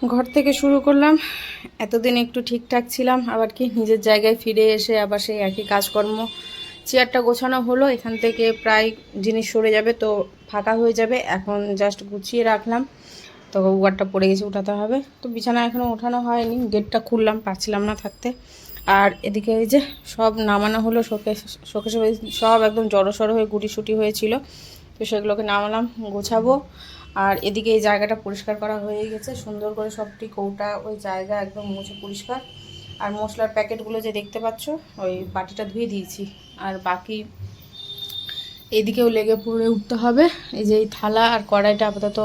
ঘর থেকে শুরু করলাম। এতদিন একটু ঠিকঠাক ছিলাম, আবার কি নিজের জায়গায় ফিরে এসে আবার সেই একই কাজকর্ম। চেয়ারটা গোছানো হলো, এখান থেকে প্রায় জিনিস সরে যাবে, তো ফাঁকা হয়ে যাবে। এখন জাস্ট গুছিয়ে রাখলাম, তো ওয়ারটা পড়ে গেছে, উঠাতে হবে। তো বিছানা এখনও ওঠানো হয়নি, গেটটা খুললাম, পারছিলাম না থাকতে। আর এদিকে এই যে সব নামানো হলো, শোকেশে সব একদম জড়সড় হয়ে গুটিসুটি হয়েছিল, তো সেগুলোকে নামালাম, গোছাবো। আর এদিকে এই জায়গাটা পরিষ্কার করা হয়ে গেছে, সুন্দর করে সবটি কৌটা ওই জায়গা একদম মুছে পরিষ্কার। আর মশলার প্যাকেটগুলো যে দেখতে পাচ্ছ, ওই বাটিটা ধুয়ে দিয়েছি। আর বাকি এদিকেও লেগে পড়ে উঠতে হবে। এই যে এই থালা আর কড়াইটা আপাতত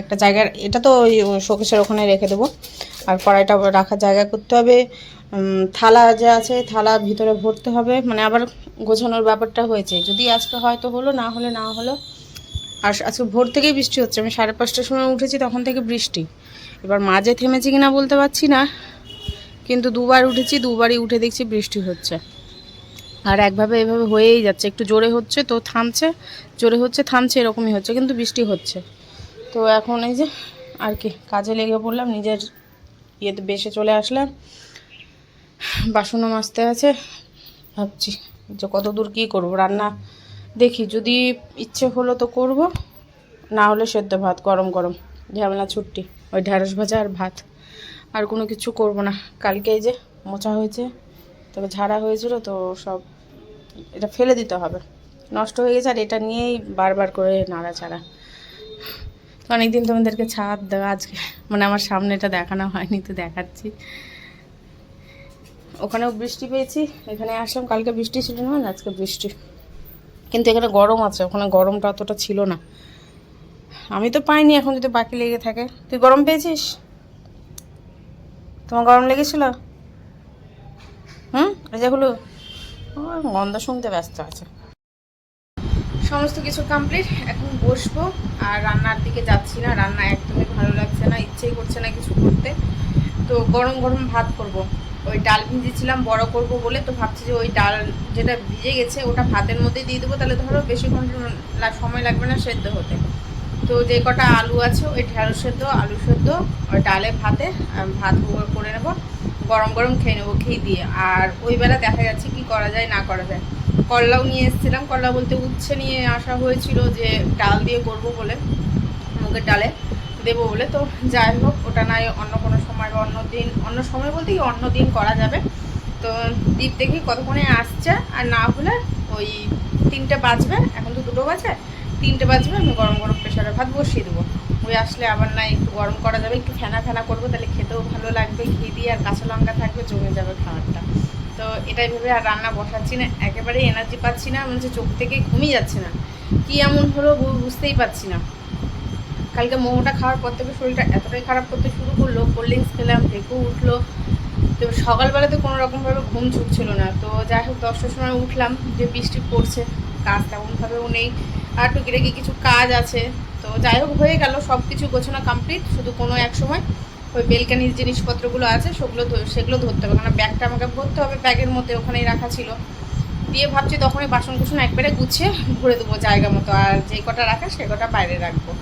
একটা জায়গার, এটা তো ওই শোকেসের ওখানে রেখে দেবো। আর কড়াইটা রাখার জায়গা করতে হবে। থালা যে আছে, থালা ভিতরে ভরতে হবে, মানে আবার গোছানোর ব্যাপারটা হয়েছে। যদি আজকে হয়তো হলো, না হলে না হলো। আর আজকে ভোর থেকেই বৃষ্টি হচ্ছে, আমি 5:30টার সময় উঠেছি, তখন থেকে বৃষ্টি। এবার মাঝে থেমেছে কিনা বলতে পারছি না, কিন্তু দুবার উঠেছি, দুবারই উঠে দেখছি বৃষ্টি হচ্ছে। আর একভাবে এভাবে হয়েই যাচ্ছে, একটু জোরে হচ্ছে তো থামছে, জোরে হচ্ছে থামছে, এরকমই হচ্ছে, কিন্তু বৃষ্টি হচ্ছে। তো এখন এই যে আর কি কাজে লেগে পড়লাম, নিজের ইয়েতে বেসে চলে আসলাম। বাসনও মাজতে আছে, ভাবছি যে কত দূর কী করবো রান্না। দেখি যদি ইচ্ছে হলো তো করব, না হলে সেদ্ধ ভাত গরম গরম, ঝামেলা ছুটি, ওই ঢ্যাঁড়স ভাজা আর ভাত, আর কোনো কিছু করব না। কালকে এই যে মোচা হয়েছে, তবে ঝাড়া হয়েছিল, তো সব এটা ফেলে দিতে হবে, নষ্ট হয়ে গেছে। আর এটা নিয়েই বারবার করে নাড়াচাড়া। তো অনেকদিন তোমাদেরকে ছাদ দেওয়া আজকে, মানে আমার সামনেটা দেখানো হয়নি, তো দেখাচ্ছি। ওখানেও বৃষ্টি পেয়েছি, এখানে আসলাম, কালকে বৃষ্টি ছিল না, আজকে বৃষ্টি। কিন্তু এখানে গরম আছে, ওখানে গরমটা অতটা ছিল না। আমি তো পাইনি, এখন যদি বাকি লেগে থাকে। তুই গরম পেয়েছিস? তোমার গরম লেগেছিল? এই যে হলো, গন্ধ শুনতে ব্যস্ত আছে। সমস্ত কিছু কমপ্লিট, এখন বসবো। আর রান্নার দিকে যাচ্ছি না, রান্না একদমই ভালো লাগছে না, ইচ্ছেই করছে না কিছু করতে। তো গরম গরম ভাত করব। ওই ডাল ভিজিয়েছিলাম বড় করব বলে, তো ভাবছি যে ওই ডাল যেটা ভিজে গেছে ওটা ভাতের মধ্যে দিয়ে দেবো, তাহলে ধরো বেশিক্ষণ সময় লাগবে না সেদ্ধ হতে। তো যে কটা আলু আছে, ওই ঢেঁড়স সেদ্ধ, আলু সেদ্ধ, ওই ডালে ভাতে ভাত করে নেবো, গরম গরম খেয়ে নেবো ঘি দিয়ে। আর ওই বেলা দেখা যাচ্ছে কি করা যায় না করা যায়। করলাও নিয়ে এসেছিলাম, করলা বলতে উচ্ছে নিয়ে আসা হয়েছিল, যে ডাল দিয়ে করব বলে, মুগের ডালে দেবো বলে। তো যাই হোক, ওটা নয় অন্য কোনো সময় বা অন্য দিন, অন্য সময় বলতে কি অন্য দিন করা যাবে। তো দীপ দেখি কতক্ষণে আসছে, আর না হলে ওই 3টে বাজবে, এখন তো 2টো বাজে, 3টে বাজবে, আমি গরম গরম প্রেশারে ভাত বসিয়ে দেবো। ওই আসলে আবার না একটু গরম করা যাবে, একটু ফেনা ফেনা করবো, তাহলে খেতেও ভালো লাগবে, ঘি দিয়ে আর কাঁচা লঙ্কা থাকবে, জমে যাবে খাবারটা। তো এটাই ভেবে আর রান্না বসাচ্ছি না, একেবারেই এনার্জি পাচ্ছি না, মনে হচ্ছে চোখ থেকে ঘুমিয়ে যাচ্ছে না, কী এমন হলো বুঝতেই পারছি না। কালকে মোমোটা খাওয়ার পর থেকে শরীরটা এতটাই খারাপ করতে শুরু করলো, কোল্ড ড্রিঙ্কস খেলাম, ঢেকেও উঠলো। তো সকালবেলাতে কোনো রকমভাবে ঘুম ছুটছিল না। তো যাই হোক 10টার সময় উঠলাম, যে বৃষ্টি পড়ছে, কাজ তেমনভাবেও নেই, আর টুকিটাকি কিছু কাজ আছে। তো যাই হোক হয়ে গেল, সব কিছু গোছানো কমপ্লিট, শুধু কোনো এক সময় ওই বেলকানির জিনিসপত্রগুলো আছে সেগুলো ধরতে হবে, কারণ ব্যাগটা আমাকে ভরতে হবে, ব্যাগের মধ্যে ওখানেই রাখা ছিল। দিয়ে ভাবছি তখনই বাসন কুসন একবারে গুছিয়ে ভরে দেবো জায়গা মতো, আর যে কটা রাখা সে কটা বাইরে রাখবো।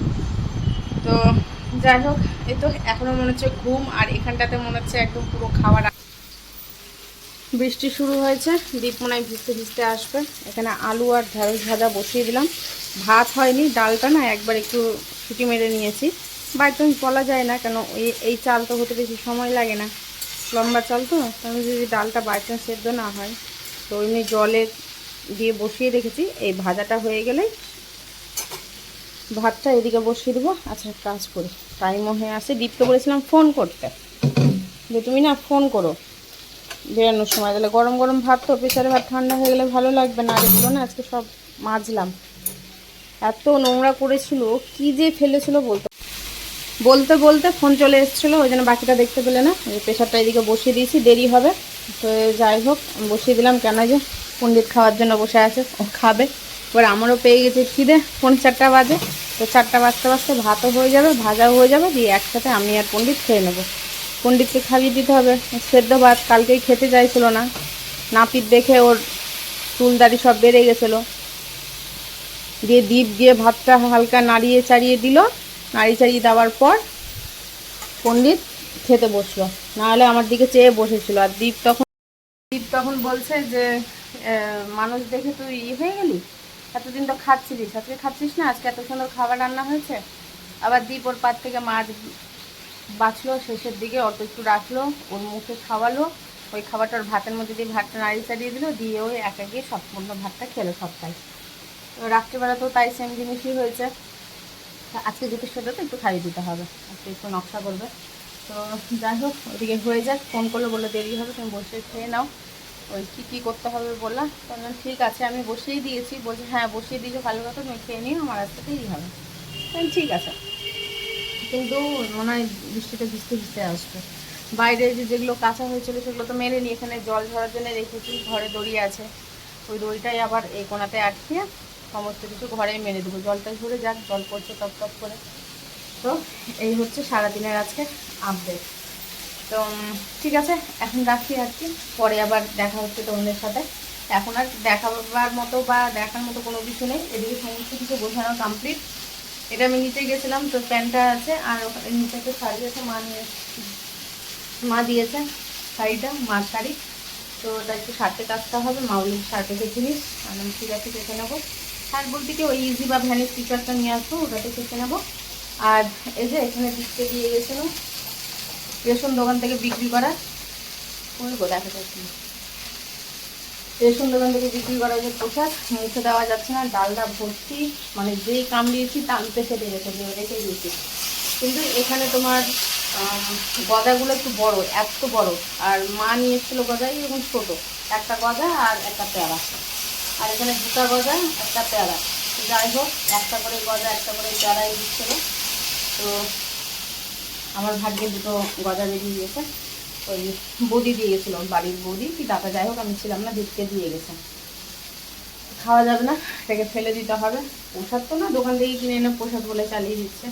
তো যাই হোক, এই তো এখনও মনে হচ্ছে ঘুম, আর এখানটাতে মনে হচ্ছে একদম পুরো খাওয়ার। বৃষ্টি শুরু হয়েছে, দীপ মনে হয় ভিজতে ভিজতে আসবে। এখানে আলু আর ঢেঁড়স ভাজা বসিয়ে দিলাম, ভাত হয়নি, ডালটা না একবার একটু ছুটি মেরে নিয়েছি, বা একদম বলা যায় না, কেন এই চাল তো হতে বেশি সময় লাগে না, লম্বা চাল তো। তাহলে যদি ডালটা বাই চান্স সেদ্ধ না হয়, তো এমনি জলে দিয়ে বসিয়ে রেখেছি, এই ভাজাটা হয়ে গেলেই ভাতটা এদিকে বসিয়ে দেবো। আচ্ছা কাজ করি, টাইমও হয়ে আসে। দীপকে বলেছিলাম ফোন করতে, যে তুমি না ফোন করো বেরানোর সময়, তাহলে গরম গরম ভাত তো, প্রেসারে ভাত ঠান্ডা হয়ে গেলে ভালো লাগবে না। আর এগুলো না আজকে সব মাজলাম, এত নোংরা করেছিল, কি যে ফেলেছিল বলতে বলতে বলতে ফোন চলে এসেছিলো, ওই জন্য বাকিটা দেখতে পেলে না। প্রেশারটা এদিকে বসিয়ে দিয়েছি, দেরি হবে। তো যাই হোক বসিয়ে দিলাম, কেন যে পণ্ডিত খাওয়ার জন্য বসে আছে, ও খাবে। এবার আমারও পেয়ে গেছে খিদে, 4:30 বাজে। তো 4টা বাজতে বাজতে ভাতও হয়ে যাবে, ভাজাও হয়ে যাবে, দিয়ে একসাথে আমি আর পণ্ডিত খেয়ে নেবো। পণ্ডিতকে খাইয়ে দিতে হবে সেদ্ধ ভাত, কালকেই খেতে চাইছিল না, নাপিত দেখে ওর চুলদাড়ি সব বেড়ে গেছিলো। দিয়ে দীপ দিয়ে ভাতটা হালকা নাড়িয়ে চাড়িয়ে দিল, নাড়িয়ে চাড়িয়ে দেওয়ার পর পণ্ডিত খেতে বসলো, নাহলে আমার দিকে চেয়ে বসেছিল। আর দীপ তখন বলছে যে মানুষ দেখে তুই হয়ে গেলি, এতদিন তো খাচ্ছিলিস, আজকে খাচ্ছিস না, আজকে এত সুন্দর খাবার রান্না হয়েছে। আবার দীপ ওর পাত থেকে মাছ বাছলো, শেষের দিকে অত একটু রাখলো, ওর মুখে খাওয়ালো। ওই খাবারটার ভাতের মধ্যে দিয়ে ভাতটা নাড়িয়ে চাড়িয়ে দিল, দিয়ে ওই একা গিয়ে সম্পূর্ণ ভাতটা খেলো সবটাই। তো রাত্রিবেলাতেও তাই সেম জিনিসই হয়েছে। আজকে দুটোর সাথে তো একটু খাইয়ে দিতে হবে, আজকে একটু নকশা করবে। তো যাই হোক, ওদিকে হয়ে যাক। ফোন করলো, বললো দেরি হবে, তুমি বসে খেয়ে নাও, ওই কী করতে হবে বললাম। বললাম ঠিক আছে, আমি বসিয়ে দিয়েছি। বলছি হ্যাঁ বসিয়ে দিয়েছো, ভালো কথা, তুমি খেয়ে নিও, আমার আজকে দেরি হবে। ঠিক আছে, কিন্তু মনে হয় বৃষ্টিতে ভিজতে ভিজতে আসবে। বাইরে যেগুলো কাঁচা হয়েছিল সেগুলো তো মেলেনি, এখানে জল ঝরার জন্য রেখেছি, ঘরে দড়ি আছে, ওই দড়িটাই আবার এই কোনাতে আটকিয়ে সমস্ত কিছু ঘরেই মেরে দেবো, জলটা ঝরে যাক, জল পড়ছে টপ টপ করে। তো এই হচ্ছে সারাদিনের আজকে আপডেট। তো ঠিক আছে, এখন রাখি আর কি, পরে আবার দেখা হচ্ছে তোমাদের সাথে। এখন আর দেখাবার মতো বা দেখার মতো কোনো কিছু নেই, এদিকে সমস্ত কিছু বোঝানো কমপ্লিট। এটা আমি নিতে গেছিলাম, তো প্যান্টটা আছে, আর ওখানে নিচে একটা শাড়ি আছে, মা দিয়েছে শাড়িটা, মার শাড়ি। তো ওটা একটু শার্টে কাচতে হবে, মাউলির শার্টে জিনিস আমি ঠিক আছে কেটে নেবো। শার্ট বলতে কি ওই ইজি বা ভ্যানিস টি শার্টটা নিয়ে আসবো, ওটাতে কেটে নেবো। আর এই যে এখানে দিতে দিয়ে গেছিলাম রেশন দোকান থেকে বিক্রি করা, ওই গো দেখা যাচ্ছে রেশন দোকান থেকে বিক্রি করা যে পোশাক, মুখে দেওয়া যাচ্ছে না, ডালটা ভর্তি, মানে যেই কামড়িয়েছি টানতে ফেটে গেছে, রেখে দিয়েছি। কিন্তু এখানে তোমার গজাগুলো একটু বড়, এত বড়। আর মা নিয়ে এসেছিলো গজাই এবং ছোটো, একটা গজা আর একটা পেয়ারা। আর এখানে দুটা গজা একটা পেয়ারা। যাই হোক, একটা করে গজা একটা করে পেয়ারাই দিচ্ছিলো। তো আমার ভাগ্যে দুটো গজা বেরিয়ে গেছে, ওই বৌদি দিয়ে গেছিলো, বাড়ির বৌদি কি দাদা, যাই হোক আমি ছিলাম না, দিতে দিয়ে গেছে। খাওয়া যাবে না, এটাকে ফেলে দিতে হবে। প্রসাদ তো না, দোকান থেকে কিনে এনে প্রসাদ বলে চালিয়ে দিচ্ছে,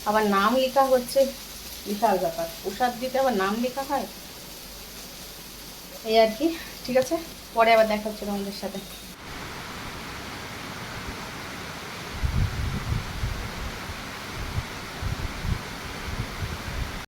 আবার নাম লেখা হচ্ছে, বিশাল ব্যাপার, প্রসাদ দিতে আবার নাম লেখা হয়, এই আর কি। ঠিক আছে, পরে আবার দেখা হচ্ছে তোমাদের সাথে।